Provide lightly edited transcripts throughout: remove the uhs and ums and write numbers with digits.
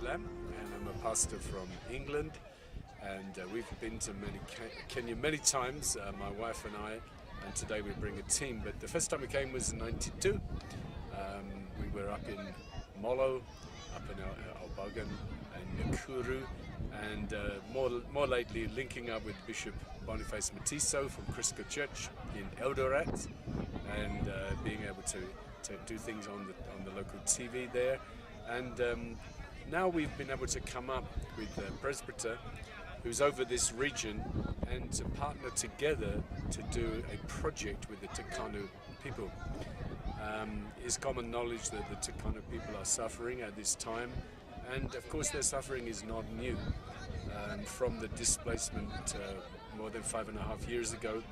Lam, and I'm a pastor from England, and we've been to Kenya many times, my wife and I, and today we bring a team. But the first time we came was in '92. We were up in Molo, up in Albagan and Nakuru, and more lately linking up with Bishop Boniface Matiso from Crisco Church in Eldoret, and being able to do things on the local TV there. And now we've been able to come up with the presbyter who's over this region and to partner together to do a project with the Turkana people. It's common knowledge that the Turkana people are suffering at this time, and of course their suffering is not new. From the displacement more than 5.5 years ago.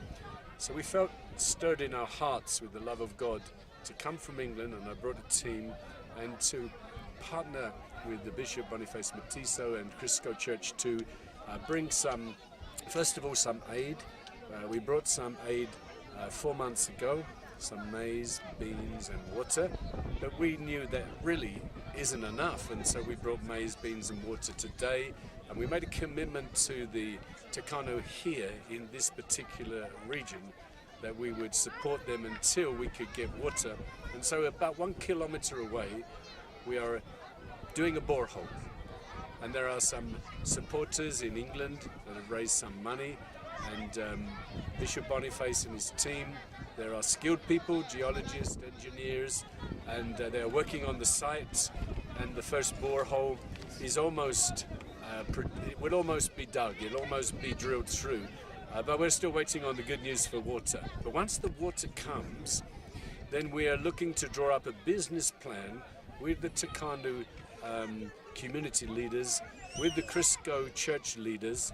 So we felt stirred in our hearts with the love of God to come from England, and I brought a team and to partner with the Bishop Boniface Matiso and Crisco Church to bring first of all, some aid. We brought some aid 4 months ago, some maize, beans and water, but we knew that really isn't enough, and so we brought maize, beans and water today, and we made a commitment to the Turkana here in this particular region that we would support them until we could get water. And so about 1 kilometer away we are doing a borehole, and there are some supporters in England that have raised some money, and Bishop Boniface and his team, there are skilled people, geologists, engineers, and they are working on the site, and the first borehole is almost it will almost be dug, it'll almost be drilled through, but we're still waiting on the good news for water. But once the water comes, then we are looking to draw up a business plan with the Turkana community leaders, with the Crisco church leaders,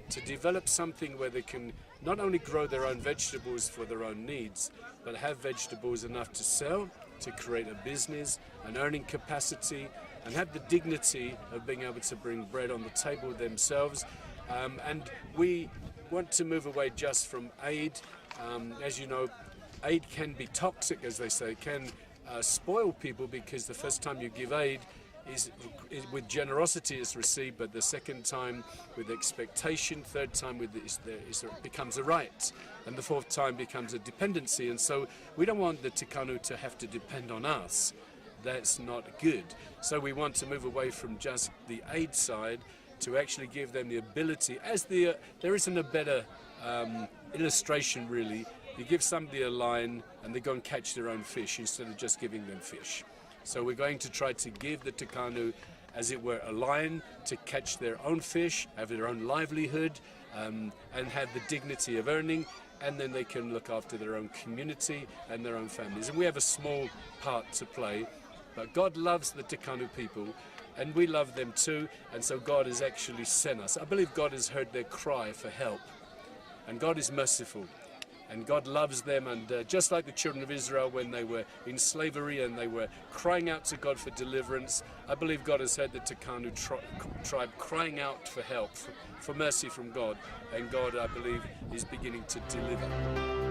to develop something where they can not only grow their own vegetables for their own needs, but have vegetables enough to sell, to create a business, an earning capacity, and have the dignity of being able to bring bread on the table themselves. And we want to move away just from aid. As you know, aid can be toxic, as they say, can spoil people, because the first time you give aid is with generosity is received, but the second time with expectation, third time with it becomes a right, and the fourth time becomes a dependency. And so we don't want the Turkana to have to depend on us. That's not good. So we want to move away from just the aid side to actually give them the ability, as there isn't a better illustration really. You give somebody a line and they go and catch their own fish instead of just giving them fish. So we're going to try to give the Turkana, as it were, a line to catch their own fish, have their own livelihood, and have the dignity of earning, and then they can look after their own community and their own families. And we have a small part to play, but God loves the Turkana people, and we love them too, and so God has actually sent us. I believe God has heard their cry for help, and God is merciful. And God loves them, and just like the children of Israel when they were in slavery and they were crying out to God for deliverance, I believe God has heard the Turkana tribe crying out for help, for mercy from God, and God, I believe, is beginning to deliver.